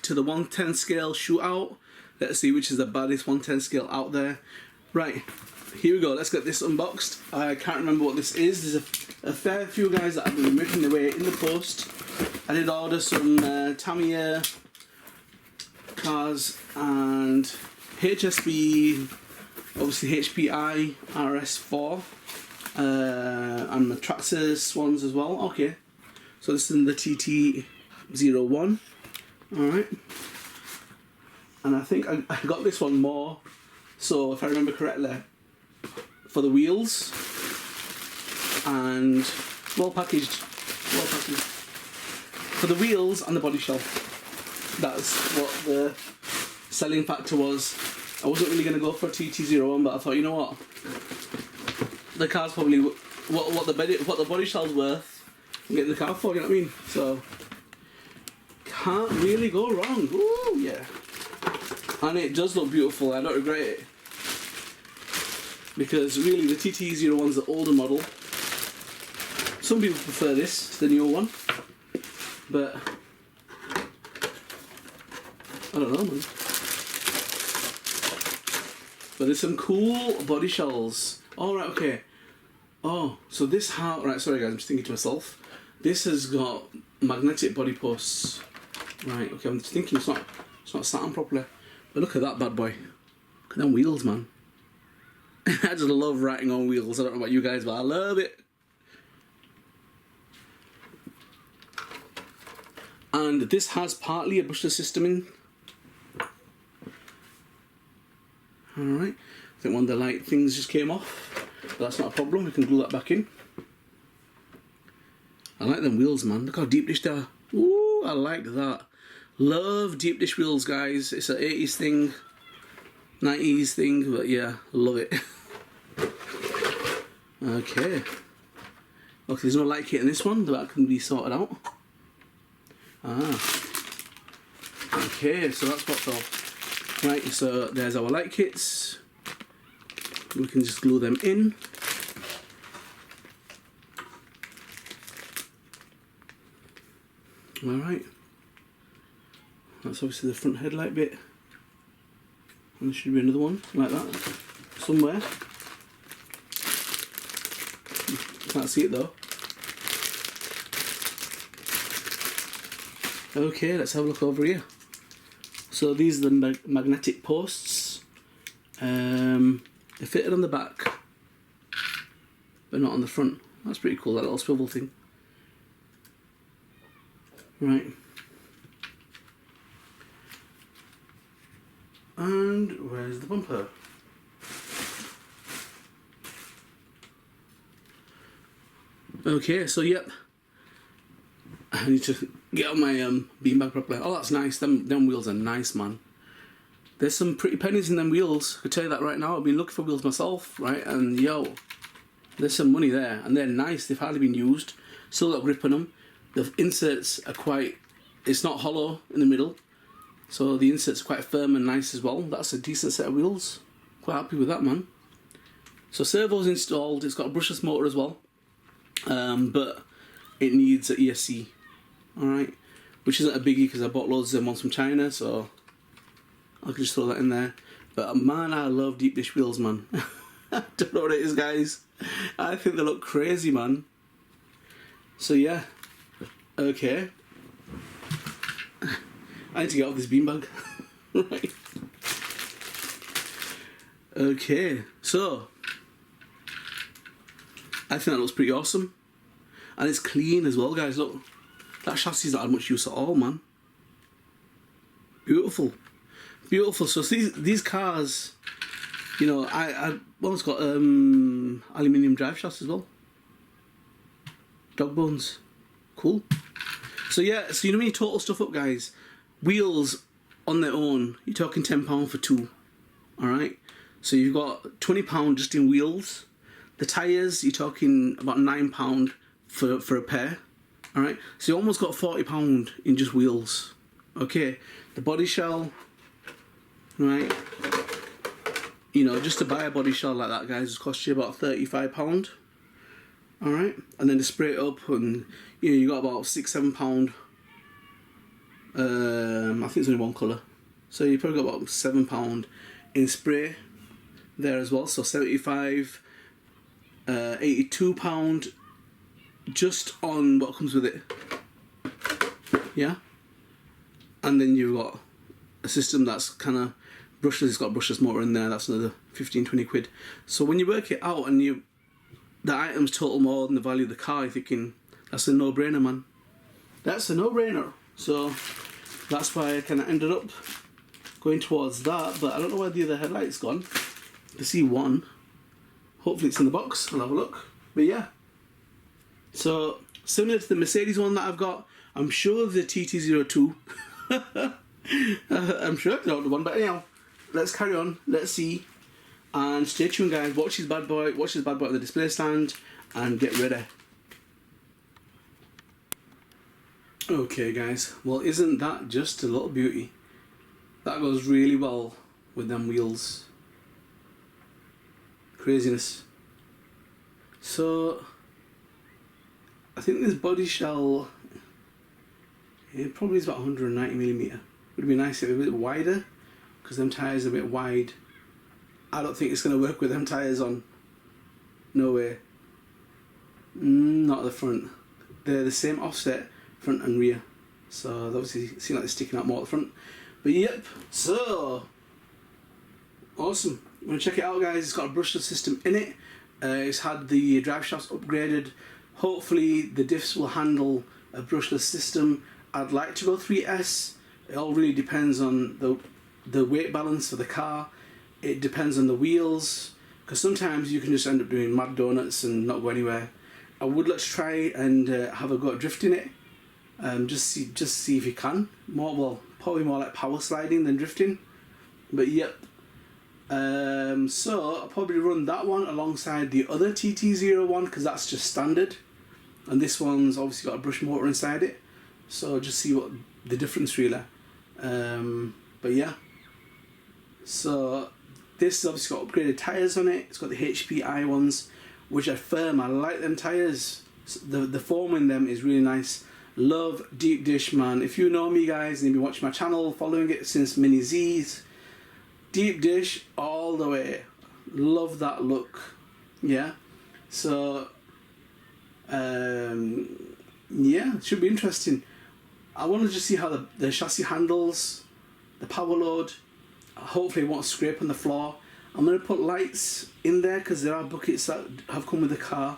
to the 110 scale shootout. Let's see which is the baddest 110 scale out there. Right, here we go. Let's get this unboxed. I can't remember what this is. There's a fair few guys that have been making their way in the post. I did order some Tamiya cars and HSB, obviously HPI RS4, and the Traxxas ones as well. Okay, so this is in the TT-01. Alright, and I think I got this one more, so if I remember correctly, for the wheels, and well packaged, for the wheels and the body shell. That's what the selling factor was. I wasn't really going to go for a TT-01, but I thought, you know what, the car's probably what the body shell's worth. I'm getting the car for, you know what I mean? So can't really go wrong. Ooh, yeah. And it does look beautiful. I don't regret it, because really the TT-01's the older model. Some people prefer this, the newer one, but I don't know, man. But there's some cool body shells. All right, okay. Oh, so this right, sorry guys, I'm just thinking to myself. This has got magnetic body posts. Right, okay, I'm just thinking it's not sat on properly. But look at that bad boy. Look at them wheels, man. I just love writing on wheels. I don't know about you guys, but I love it. And this has partly a brushless system in. Alright, I think one of the light things just came off, but that's not a problem, we can glue that back in. I like them wheels, man. Look how deep dish they are. Ooh, I like that. Love deep dish wheels, guys. It's an 80s thing, 90s thing, but yeah, love it. Okay. Okay, there's no light kit in this one, that can be sorted out. Ah. Okay, so that's what's off. Right, so there's our light kits. We can just glue them in. Alright. That's obviously the front headlight bit. And there should be another one like that somewhere. Can't see it though. Okay, let's have a look over here. So these are the magnetic posts. They're fitted on the back, but not on the front. That's pretty cool, that little swivel thing. Right. And where's the bumper? Okay, so yep. I need to get on my beanbag properly. Oh, that's nice. Them wheels are nice, man. There's some pretty pennies in them wheels. I can tell you that right now. I've been looking for wheels myself, right? And yo, there's some money there. And they're nice. They've hardly been used. Still got grip on them. The inserts are quite... It's not hollow in the middle. So the inserts are quite firm and nice as well. That's a decent set of wheels. Quite happy with that, man. So servo's installed. It's got a brushless motor as well. But it needs an ESC. Alright, which isn't a biggie because I bought loads of them ones from China, so I can just throw that in there. But man, I love deep dish wheels, man. I don't know what it is, guys. I think they look crazy, man. So yeah, okay. I need to get off this beanbag. Right. Okay, so I think that looks pretty awesome. And it's clean as well, guys, look. That chassis not had much use at all, man. Beautiful. Beautiful. So these cars, you know, I one's got aluminium drive shafts as well. Dog bones. Cool. So yeah, so you know when you total stuff up, guys, wheels on their own, you're talking £10 for two. Alright? So you've got £20 just in wheels. The tyres, you're talking about £9 for a pair. Alright, so you almost got £40 in just wheels. Okay, the body shell, right? You know, just to buy a body shell like that, guys, it costs you about £35. Alright, and then to spray it up, and you know, you got about £6-7 I think it's only one colour. So you probably got about £7 in spray there as well. So 75, £82 just on what comes with it. Yeah. And then you've got a system that's kind of brushless. It's got a brushless motor in there. That's another 15-20 quid. So when you work it out and the items total more than the value of the car, you're thinking that's a no-brainer, man. That's a no-brainer. So that's why I kind of ended up going towards that. But I don't know where the other headlight's gone. I see one. Hopefully it's in the box. I'll have a look. But yeah. So similar to the Mercedes one that I've got, I'm sure the TT-02. I'm sure it's not the one, but anyhow, let's carry on. Let's see. And stay tuned, guys. Watch this bad boy. Watch this bad boy on the display stand, and get ready. Okay, guys. Well, isn't that just a little beauty? That goes really well with them wheels. Craziness. So, I think this body shell, it probably is about 190mm. Would be nice if it was a bit wider, because them tyres are a bit wide. I don't think it's going to work with them tyres on. No way. Not at the front. They're the same offset, front and rear. So they obviously seem like they're sticking out more at the front. But yep, so awesome. I'm going to check it out, guys. It's got a brushless system in it. It's had the drive shafts upgraded. Hopefully the diffs will handle a brushless system. I'd like to go 3S. It all really depends on the weight balance of the car. It depends on the wheels, because sometimes you can just end up doing mad donuts and not go anywhere. I would like to try and have a go at drifting it. Just see if you can. Probably more like power sliding than drifting. But yep. So I'll probably run that one alongside the other TT-01, because that's just standard. And this one's obviously got a brush motor inside it. So just see what the difference really. But yeah. So this has obviously got upgraded tyres on it. It's got the HPI ones, which are firm. I like them tyres. The foam in them is really nice. Love deep dish, man. If you know me, guys, and you've been watching my channel, following it since Mini Z's, deep dish all the way. Love that look. Yeah. So yeah, it should be interesting. I want to just see how the chassis handles, the power load. Hopefully it won't scrape on the floor. I'm going to put lights in there, because there are buckets that have come with the car,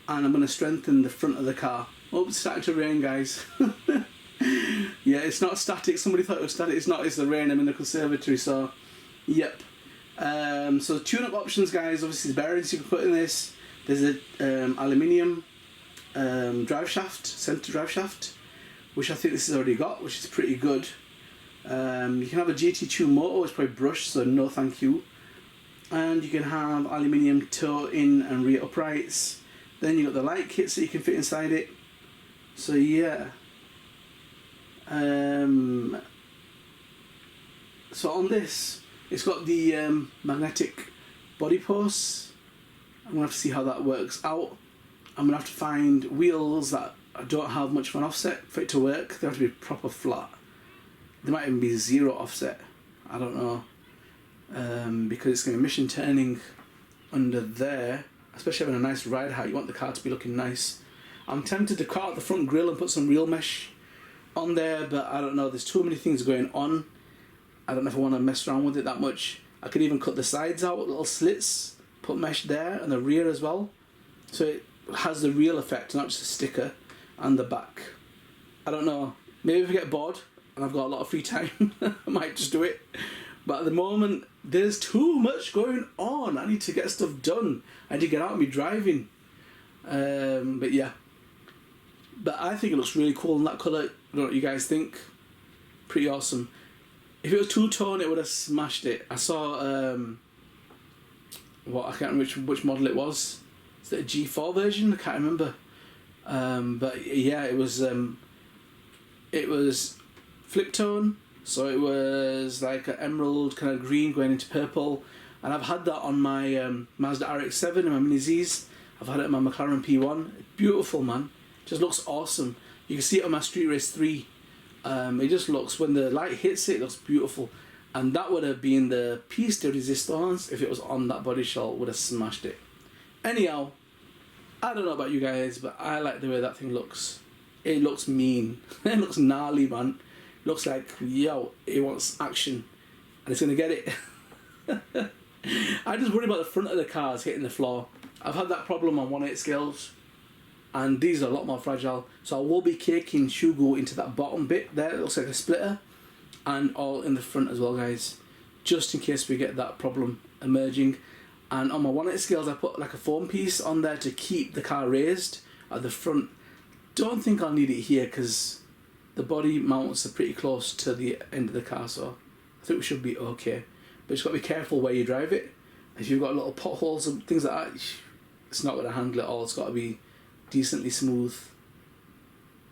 and I'm going to strengthen the front of the car. Oh, it's starting to rain, guys. Yeah, it's not static. Somebody thought it was static. It's not. It's the rain. I'm in the conservatory, so yep. So tune-up options, guys. Obviously the bearings you can put in this. There's a aluminium drive shaft, centre drive shaft, which I think this has already got, which is pretty good. You can have a GT2 motor, it's probably brushed, so no thank you. And you can have aluminium toe in and rear uprights. Then you got the light kits that you can fit inside it. So yeah. So on this, it's got the magnetic body posts. I'm gonna have to see how that works out. I'm gonna have to find wheels that don't have much of an offset for it to work. They have to be proper flat. There might even be zero offset. I don't know. Because it's going to be mission turning under there, especially having a nice ride height. You want the car to be looking nice. I'm tempted to cut out the front grille and put some real mesh on there, but I don't know. There's too many things going on. I don't know if I want to mess around with it that much. I could even cut the sides out with little slits, put mesh there, and the rear as well. So it has the real effect, not just a sticker, and the back. I don't know. Maybe if I get bored and I've got a lot of free time, I might just do it. But at the moment, there's too much going on. I need to get stuff done. I need to get out and be driving. But yeah. But I think it looks really cool in that colour. I don't know what you guys think. Pretty awesome. If it was two-tone, it would have smashed it. I saw, I can't remember which model it was. Is it a G4 version? I can't remember. But yeah, it was flip tone. So it was like an emerald kind of green going into purple. And I've had that on my Mazda RX-7 and my Mini Z's. I've had it on my McLaren P1. Beautiful, man. Just looks awesome. You can see it on my Street Race 3 It just looks, when the light hits it, it looks beautiful. And that would have been the piece de resistance if it was on that body shell, would have smashed it. Anyhow, I don't know about you guys, but I like the way that thing looks. It looks mean. It looks gnarly, man. It looks like, yo, it wants action. And it's going to get it. I just worry about the front of the cars hitting the floor. I've had that problem on 1/8 scales. And these are a lot more fragile. So I will be caking Shugo into that bottom bit there. It looks like a splitter. And all in the front as well, guys. Just in case we get that problem emerging. And on my 1/8 scales, I put like a foam piece on there to keep the car raised at the front. Don't think I'll need it here because the body mounts are pretty close to the end of the car, so I think we should be okay. But just got to be careful where you drive it. If you've got little potholes and things like that, it's not going to handle it all. It's got to be decently smooth.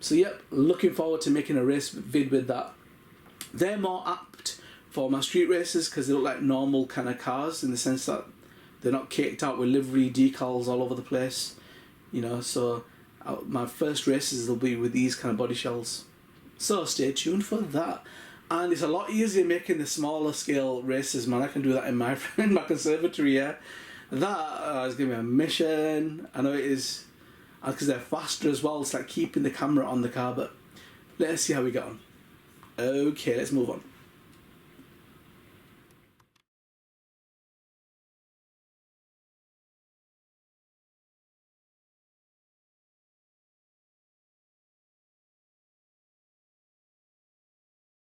So yep, looking forward to making a race vid with that. They're more apt for my street races because they look like normal kind of cars in the sense that they're not caked out with livery decals all over the place, you know. So my first races will be with these kind of body shells. So stay tuned for that. And it's a lot easier making the smaller scale races, man. I can do that in my conservatory, yeah. That is going to be a mission. I know it is, because they're faster as well. It's like keeping the camera on the car, but let's see how we get on. Okay, let's move on.